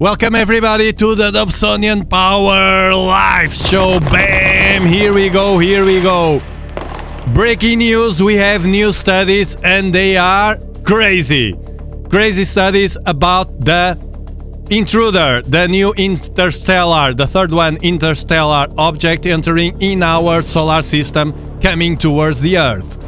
Welcome everybody to the Dobsonian Power Live Show. Bam! Here we go. Breaking news, we have new studies and they are crazy. Crazy studies about the intruder, the new Interstellar, the third one, Interstellar object entering in our solar system, coming towards the Earth.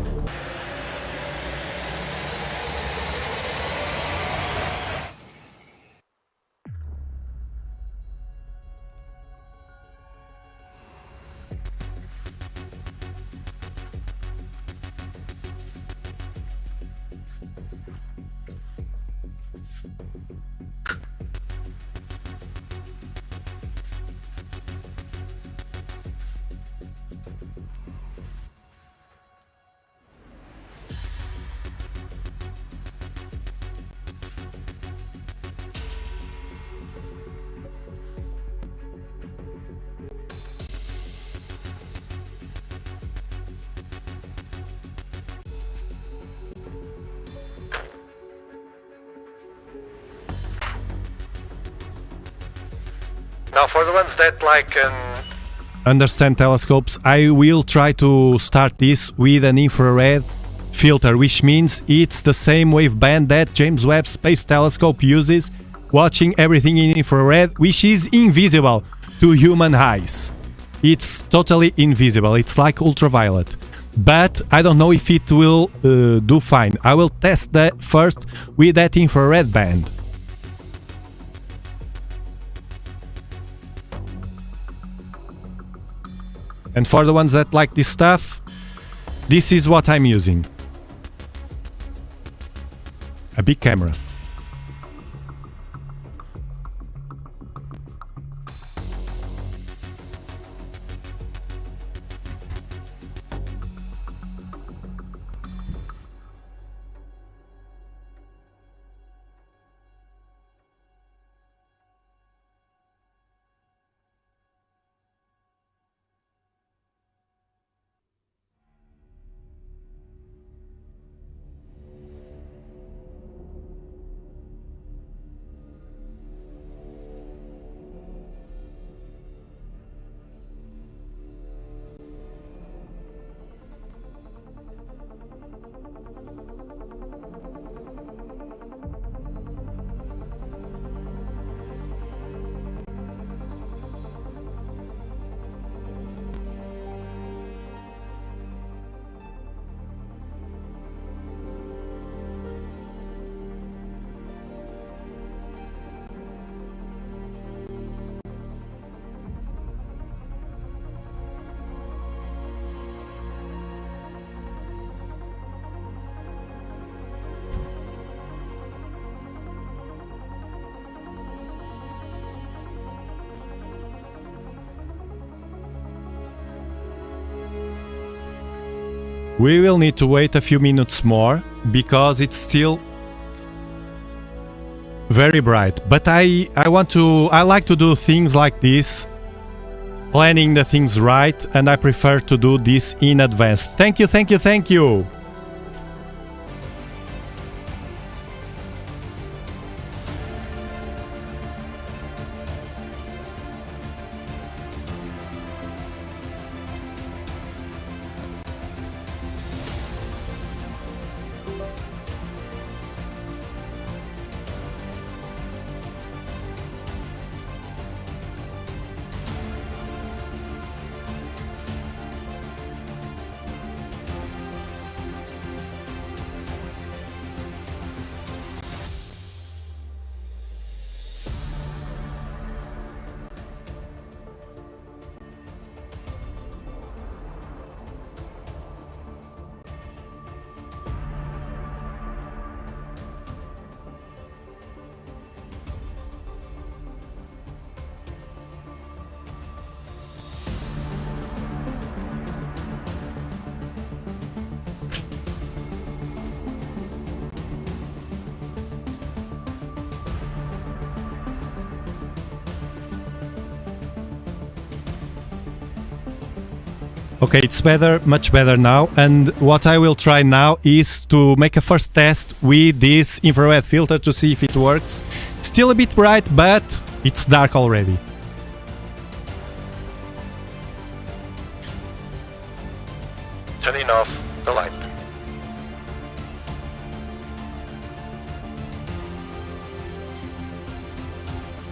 Now for the ones that understand telescopes, I will try to start this with an infrared filter, which means it's the same waveband that James Webb Space Telescope uses, watching everything in infrared, which is invisible to human eyes. It's totally invisible, it's like ultraviolet. But I don't know if it will do fine. I will test that first with that infrared band. And for the ones that like this stuff, this is what I'm using. A big camera. We will need to wait a few minutes more because it's still very bright. But I like to do things like this, planning the things right, and I prefer to do this in advance. Thank you. Okay, it's better, much better now, and what I will try now is to make a first test with this infrared filter to see if it works. still a bit bright, but it's dark already. Turning off the light.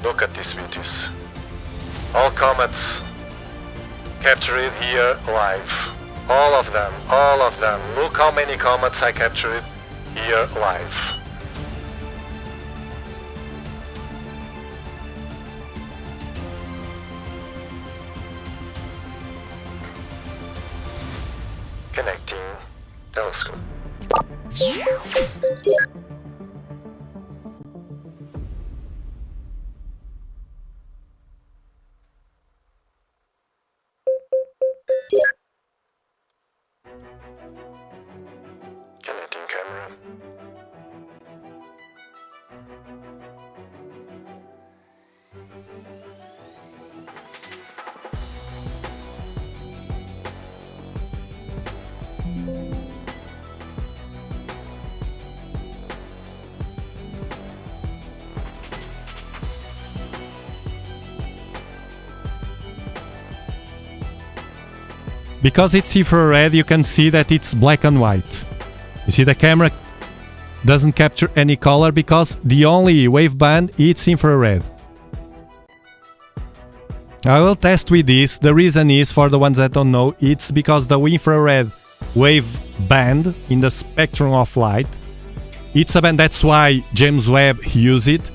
Look at these beauties. All comets captured here live. All of them, all of them. Look how many comets I captured here live. Connecting telescope. Connecting camera. Because it's infrared, you can see that it's black and white. You see the camera doesn't capture any color because the only waveband is infrared. I will test with this. The reason is, for the ones that don't know, it's because the infrared wave band in the spectrum of light, it's a band, that's why James Webb used it.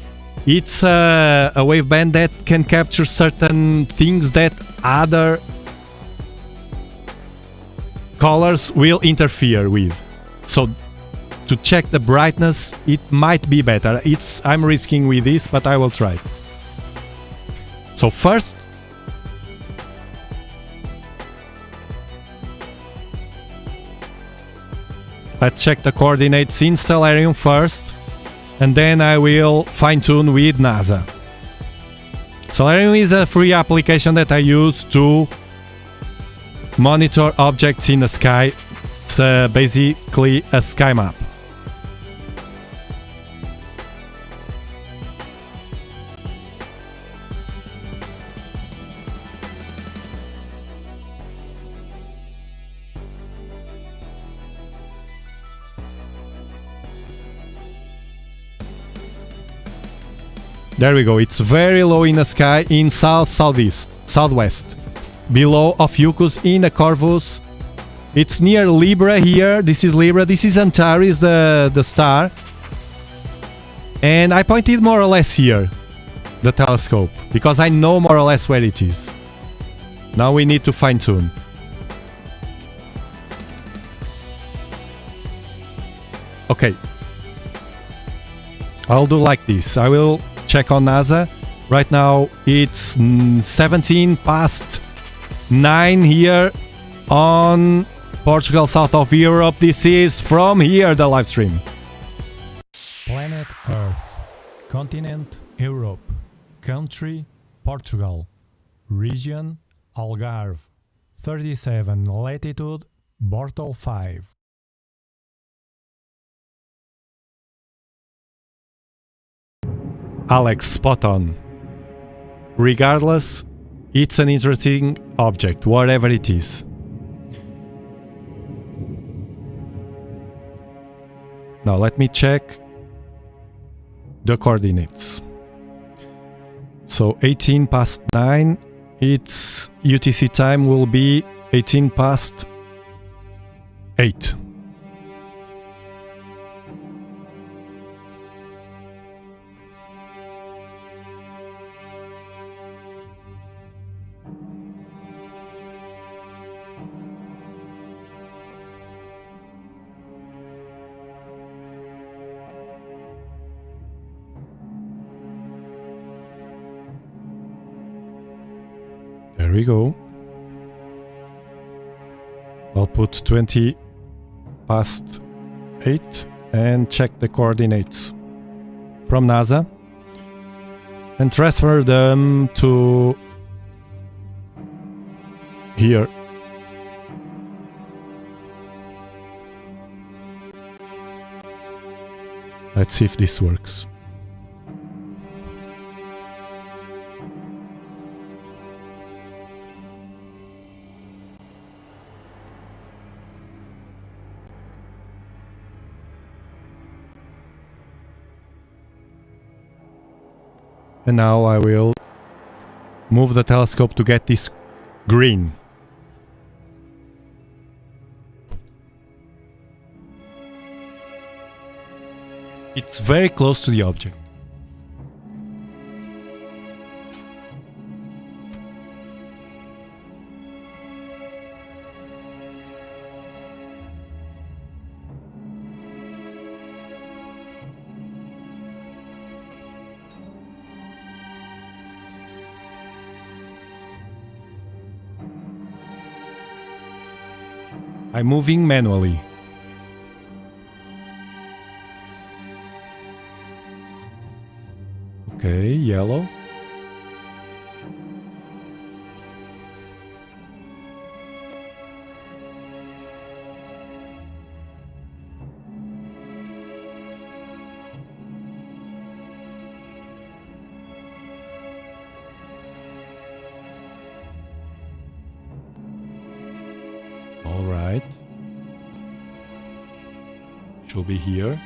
It's a waveband that can capture certain things that other colors will interfere with. So to check the brightness, it might be better. I'm risking with this, but I will try. So first, let's check the coordinates in Stellarium first, and then I will fine-tune with NASA. Stellarium is a free application that I use to monitor objects in the sky. It's basically a sky map. There we go, it's very low in the sky in south-southeast, southwest. Below Ophiuchus in the Corvus. It's near Libra here. This is Libra. This is Antares, the star. And I pointed more or less here, the telescope, because I know more or less where it is. Now we need to fine-tune. Okay. I'll do like this. I will check on NASA. Right now it's 17 past 9 here on Portugal, south of Europe. This is from here, the live stream. Planet Earth. Continent Europe. Country Portugal. Region Algarve. 37 latitude Bortle 5. Alex, spot on. Regardless, it's an interesting object, whatever it is. Now let me check the coordinates. So 18 past 9, its UTC time will be 18 past 8. There we go. I'll put 20 past 8 and check the coordinates from NASA and transfer them to here. Let's see if this works. And now I will move the telescope to get this green. It's very close to the object. I'm moving manually. Okay, yellow. All right. Should be here.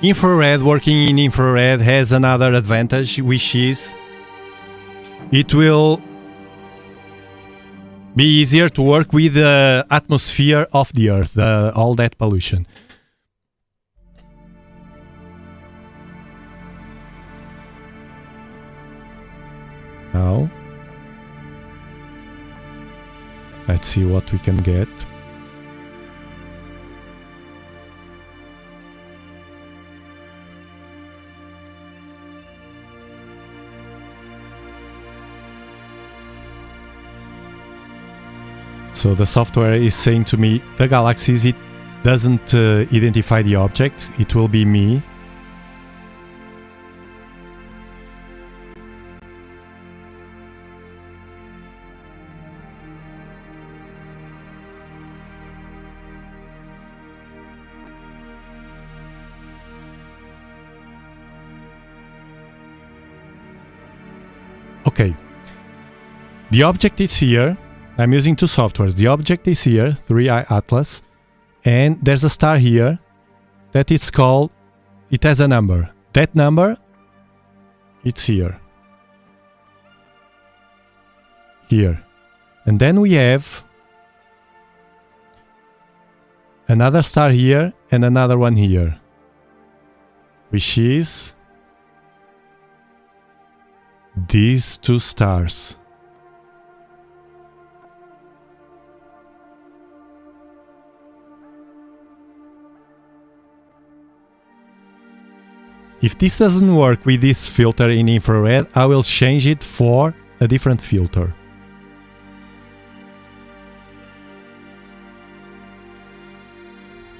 Infrared, working in infrared has another advantage, which is it will be easier to work with the atmosphere of the Earth, all that pollution. Now, let's see what we can get. So the software is saying to me, the galaxies, it doesn't identify the object, it will be me. Okay, the object is here. I'm using two softwares. The object is here, 3i Atlas, and there's a star here that it's called, it has a number. That number, it's here. Here. And then we have another star here and another one here, which is these two stars. If this doesn't work with this filter in infrared, I will change it for a different filter.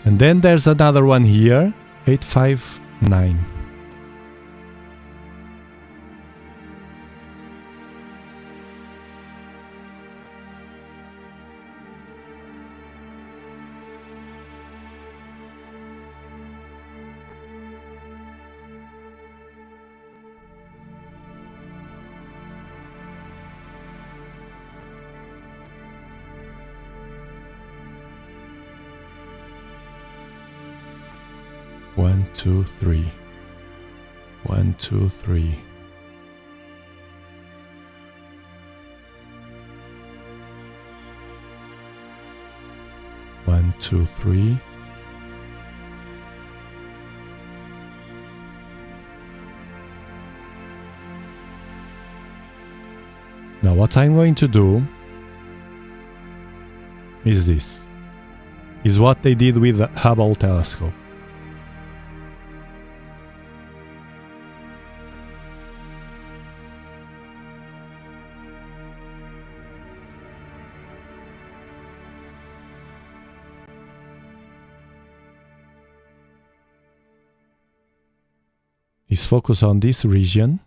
And then there's another one here, 859. One, two, three. 1, 2, 3. One, two, three. Now what I'm going to do is this. Is what they did with the Hubble telescope. Is focus on this region.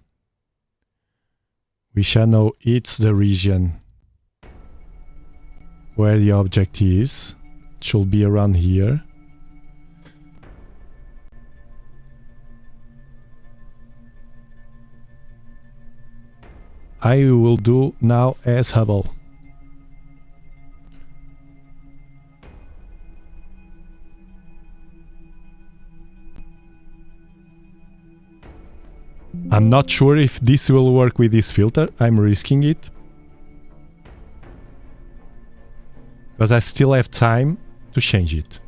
We shall know it's the region where the object is. It should be around here. I will do now as Hubble. I'm not sure if this will work with this filter. I'm risking it. Because I still have time to change it.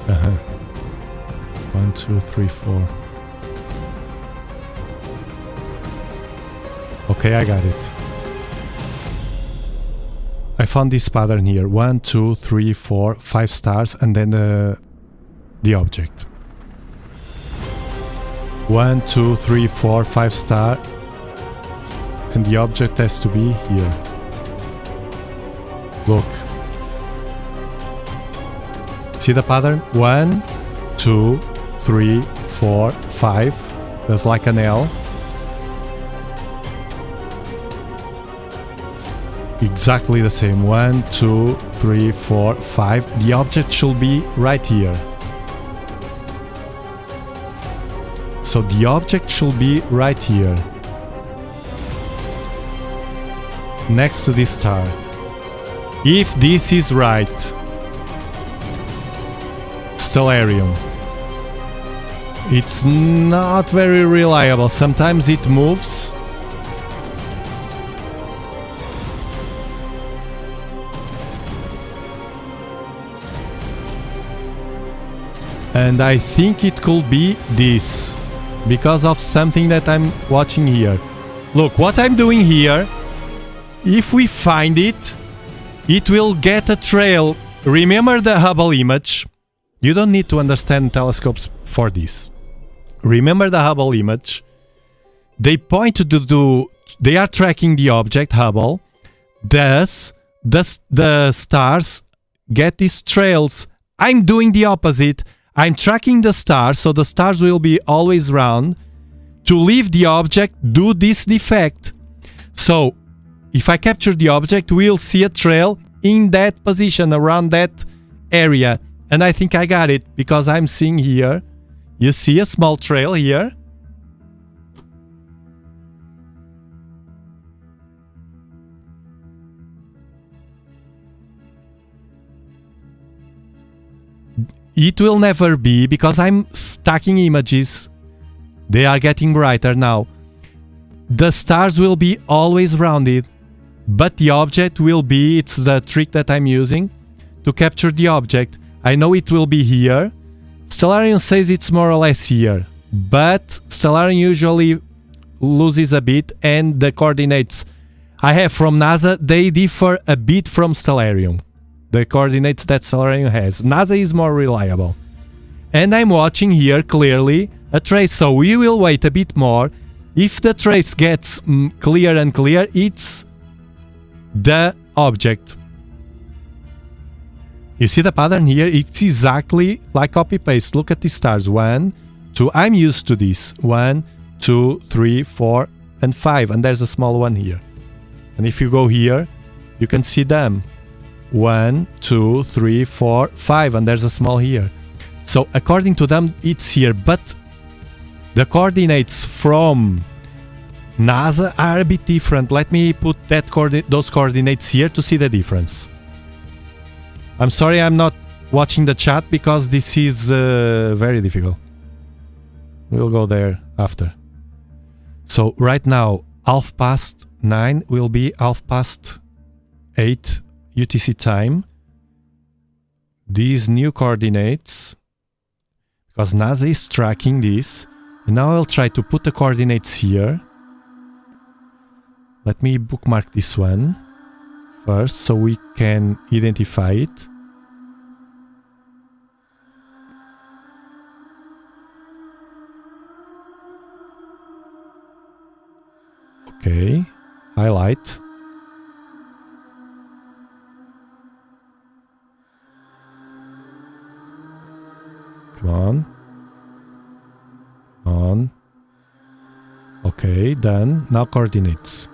Uh-huh. 1, 2, 3, 4. Okay, I got it. I found this pattern here. 1, 2, 3, 4, 5 stars, and then the object. 1, 2, 3, 4, 5 stars, and the object has to be here. Look. See the pattern? 1, 2, 3, 4, 5. There's like an L. Exactly the same. 1, 2, 3, 4, 5. The object should be right here. So the object should be right here. Next to this star. If this is right. Stellarium. It's not very reliable. Sometimes it moves. And I think it could be this, because of something that I'm watching here. Look, what I'm doing here, if we find it, it will get a trail. Remember the Hubble image? You don't need to understand telescopes for this. Remember the Hubble image? They point to they are tracking the object, Hubble. Thus, the stars get these trails. I'm doing the opposite. I'm tracking the stars, so the stars will be always round. To leave the object, do this defect. So, if I capture the object, we'll see a trail in that position, around that area. And I think I got it, because I'm seeing here, you see a small trail here. It will never be, because I'm stacking images. They are getting brighter now. the stars will be always rounded, but the object will be, it's the trick that I'm using to capture the object. I know it will be here. Stellarium says it's more or less here, but Stellarium usually loses a bit, and the coordinates I have from NASA, they differ a bit from Stellarium. The coordinates that Stellarium has. NASA is more reliable. And I'm watching here clearly a trace, so we will wait a bit more. If the trace gets clear and clear, it's the object. You see the pattern here? It's exactly like copy-paste. Look at the stars. 1, 2. I'm used to this. 1, 2, 3, 4, and 5. And there's a small one here. And if you go here, you can see them. 1, 2, 3, 4, 5. And there's a small here. So according to them, it's here. But the coordinates from NASA are a bit different. Let me put those coordinates here to see the difference. I'm sorry I'm not watching the chat because this is very difficult. We'll go there after. So right now, 9:30 will be 8:30 UTC time. These new coordinates, because NASA is tracking this. And now I'll try to put the coordinates here. Let me bookmark this one first so we can identify it. Okay, highlight. Come on. On. Okay, done. Now coordinates.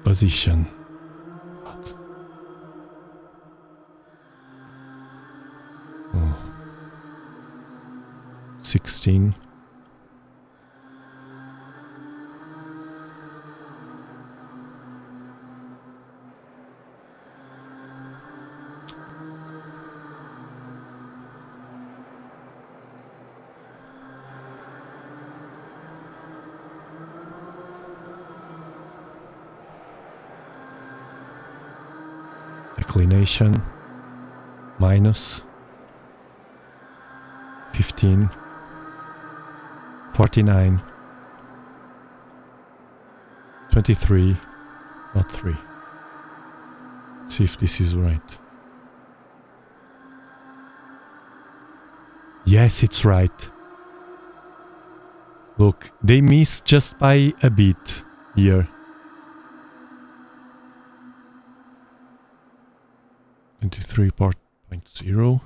Position. 16. Declination minus 15, 49, 23, not 3. Let's see if this is right. Yes, it's right. Look, they missed just by a bit here. 23.0.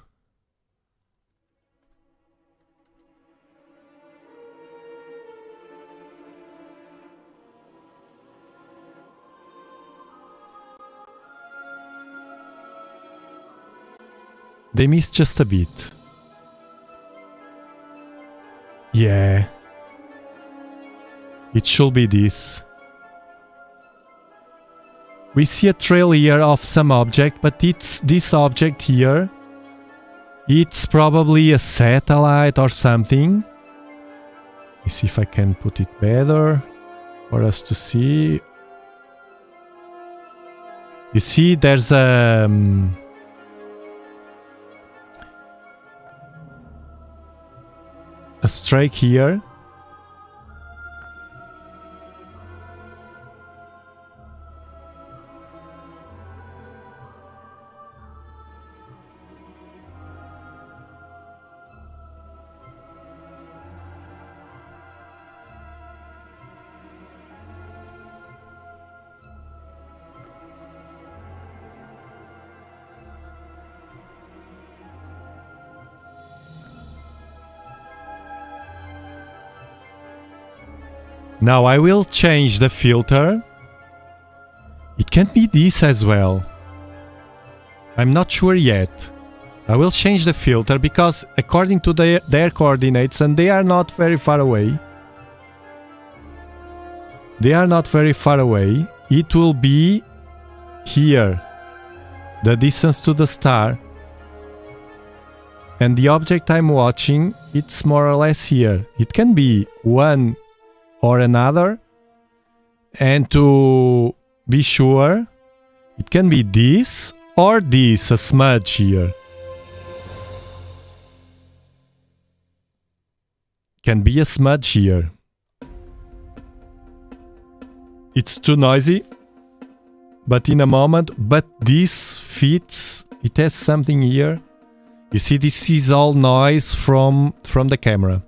They missed just a bit. Yeah. It should be this. We see a trail here of some object, but it's this object here. It's probably a satellite or something. Let me see if I can put it better for us to see. You see, there's a strike here. Now I will change the filter. It can be this as well. I'm not sure yet. I will change the filter because according to their coordinates, and they are not very far away. They are not very far away. It will be here. The distance to the star. And the object I'm watching, it's more or less here. It can be one or another. And to be sure, it can be this or this, a smudge here. Can be a smudge here. It's too noisy, but in a moment, but this fits, it has something here. You see, this is all noise from the camera.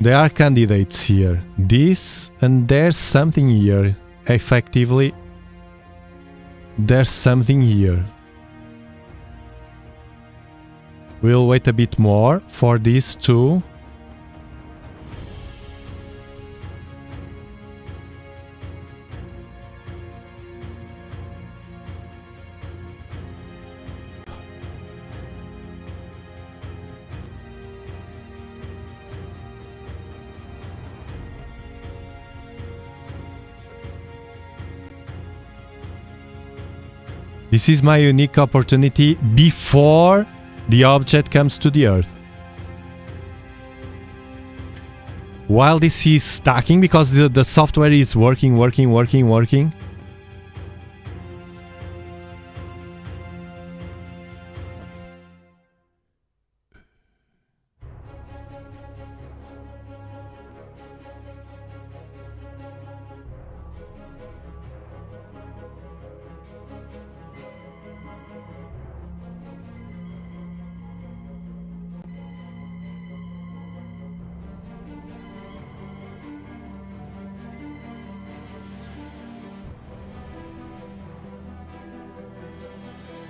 There are candidates here. This, and there's something here. Effectively, there's something here. We'll wait a bit more for this too. This is my unique opportunity before the object comes to the Earth. While this is stacking, because the software is working.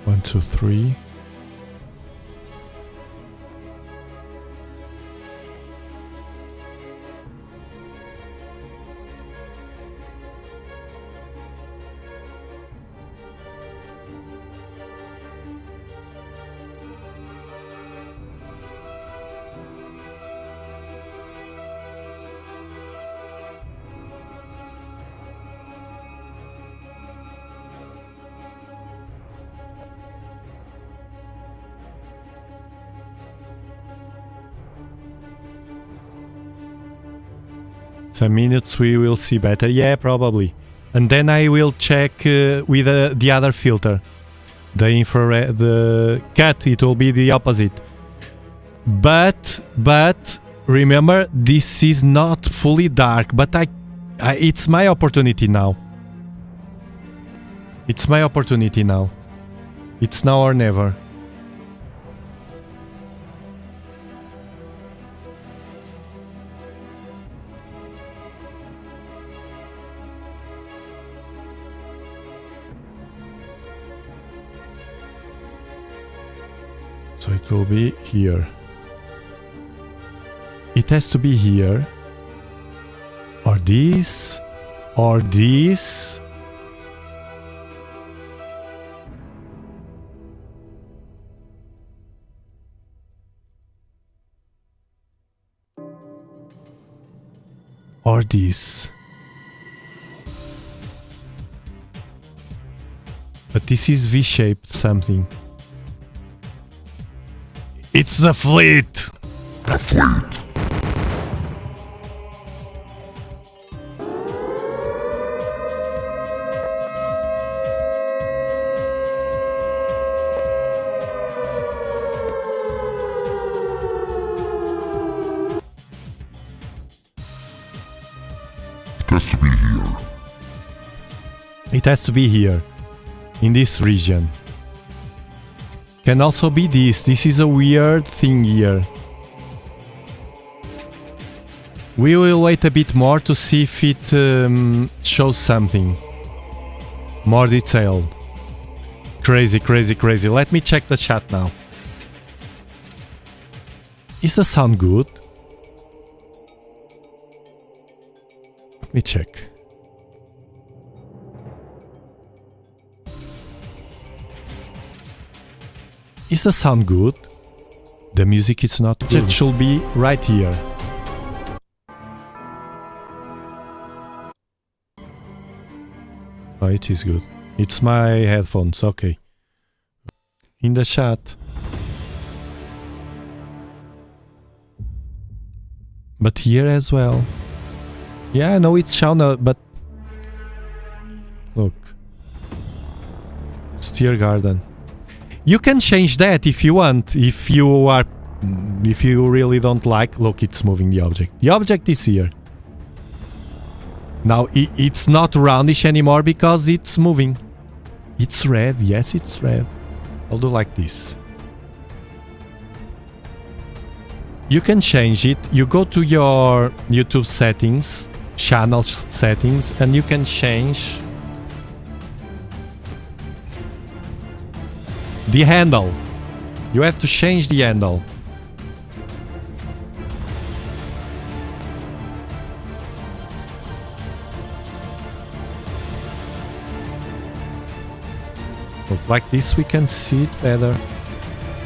1, 2, 3. Some minutes we will see better. Yeah, probably. And then I will check with the other filter. The infrared, the cut, it will be the opposite. But remember, this is not fully dark, but it's my opportunity now. It's my opportunity now. It's now or never. So it will be here. It has to be here. Or this. Or this. Or this. But this is V-shaped something. It's the fleet! The fleet. It has to be here. It has to be here. In this region. Can also be this. This is a weird thing here. We will wait a bit more to see if it shows something more detailed. Crazy, crazy, crazy. Let me check the chat now. Is the sound good? Let me check. Is the sound good? The music is not good. It should be right here. Oh, it is good. It's my headphones, okay. in the chat. But here as well. Yeah, I know it's shown, but look. Steer Garden. You can change that if you want. If you really don't like. Look, it's moving the object. The object is here. Now it's not roundish anymore because it's moving. It's red. Yes, it's red. I'll do like this. You can change it. You go to your YouTube settings, channel settings, and you can change the handle. You have to change the handle. Look, like this we can see it better.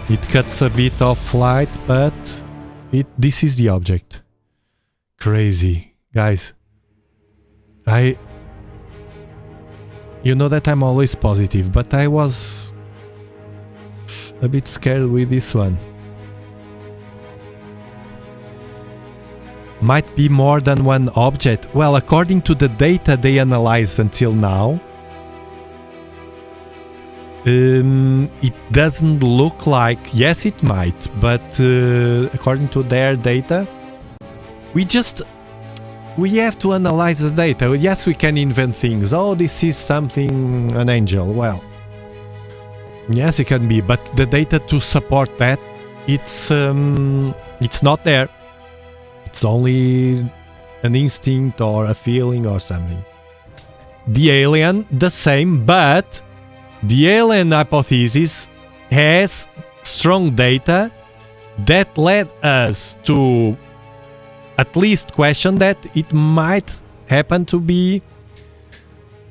It cuts a bit of light, but this is the object. Crazy. Guys, you know that I'm always positive, but I was a bit scared with this one. Might be more than one object. Well, according to the data they analyzed until now, it doesn't look like... Yes, it might, but according to their data, we have to analyze the data. Yes, we can invent things. Oh, this is something, an angel. Well, yes, it can be, but the data to support that, it's not there. It's only an instinct or a feeling or something. The alien, the same, but the alien hypothesis has strong data that led us to at least question that it might happen to be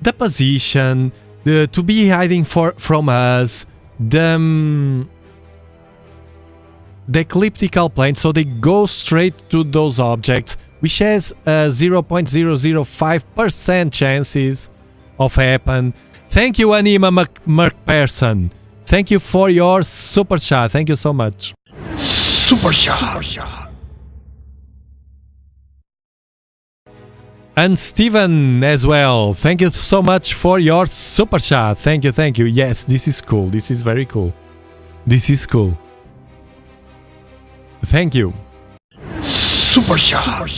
the position, to be hiding from us, the ecliptical plane, so they go straight to those objects, which has a 0.005% chances of happen. Thank you, Anima McPherson. Thank you for your super chat. Thank you so much. Super chat. And Steven as well. Thank you so much for your super chat. Thank you, thank you. Yes, this is cool. This is very cool. This is cool. Thank you. Super chat.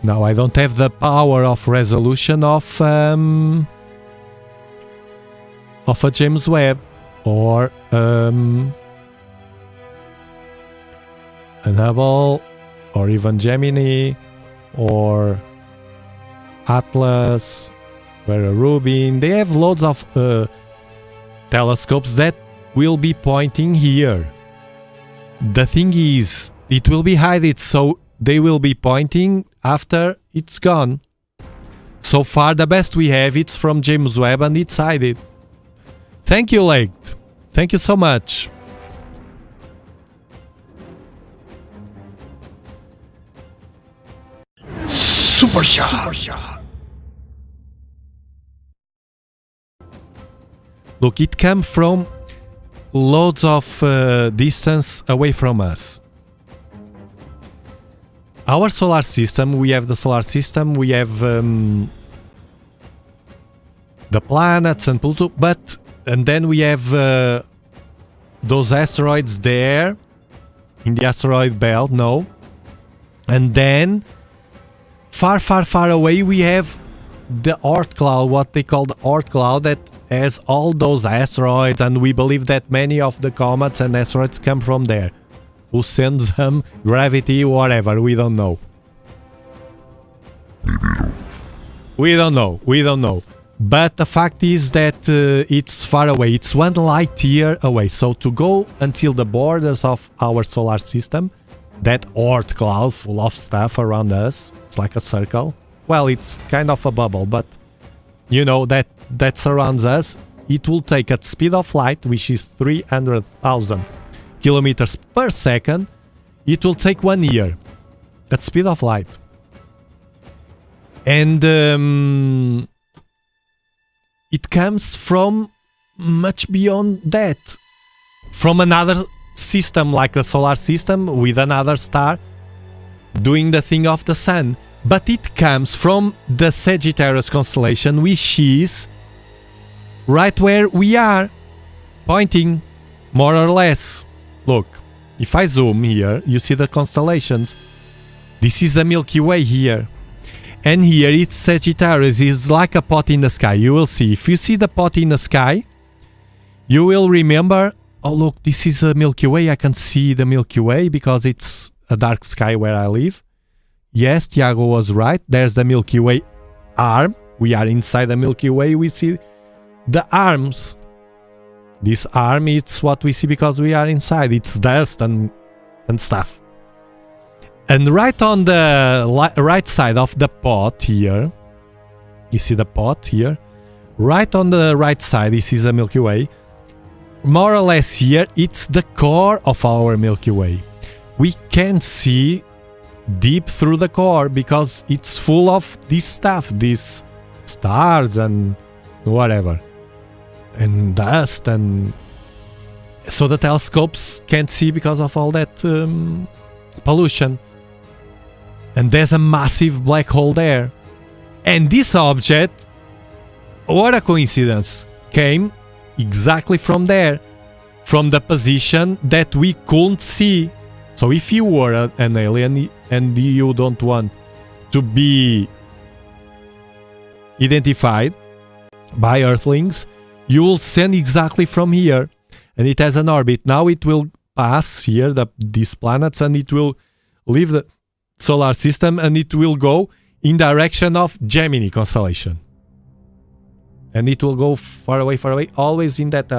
Now I don't have the power of resolution of a James Webb or an Hubble or even Gemini or Atlas, Vera Rubin. They have loads of telescopes that will be pointing here. The thing is, it will be hidden, so they will be pointing after it's gone. So far, the best we have, it's from James Webb and it's hidden. Thank you, Lake. Thank you so much. Super chat. Look, it comes from loads of distance away from us. Our solar system, we have the solar system, we have the planets and Pluto, and then we have those asteroids there in the asteroid belt, no. And then far, far, far away we have the Oort cloud, what they call the Oort cloud, that has all those asteroids, and we believe that many of the comets and asteroids come from there. Who sends them? Gravity, whatever, we don't know. We don't know. But the fact is that it's far away. It's 1 light year away. So to go until the borders of our solar system, that Oort cloud full of stuff around us, it's like a circle. Well, it's kind of a bubble, but you know that surrounds us. It will take at speed of light, which is 300,000 kilometers per second. It will take 1 year at speed of light. And it comes from much beyond that, from another system, like the solar system, with another star doing the thing of the sun. But it comes from the Sagittarius constellation, which is right where we are, pointing, more or less. Look, if I zoom here, you see the constellations. This is the Milky Way here. And here it's Sagittarius, is like a pot in the sky. You will see. If you see the pot in the sky, you will remember, oh look, this is a Milky Way. I can see the Milky Way because it's a dark sky where I live. Yes, Tiago was right. There's the Milky Way arm. We are inside the Milky Way. We see the arms. This arm, it's what we see because we are inside. It's dust and stuff. And right on the right side of the pot here, you see the pot here? Right on the right side, this is the Milky Way. More or less here, it's the core of our Milky Way. We can see deep through the core because it's full of this stuff, these stars and whatever, and dust, and so the telescopes can't see because of all that pollution. And there's a massive black hole there. And this object, what a coincidence, came exactly from there, from the position that we couldn't see. So if you were an alien and you don't want to be identified by Earthlings, you will send exactly from here. And it has an orbit. Now it will pass here, these planets, and it will leave the solar system and it will go in direction of Gemini constellation. And it will go far away, always in that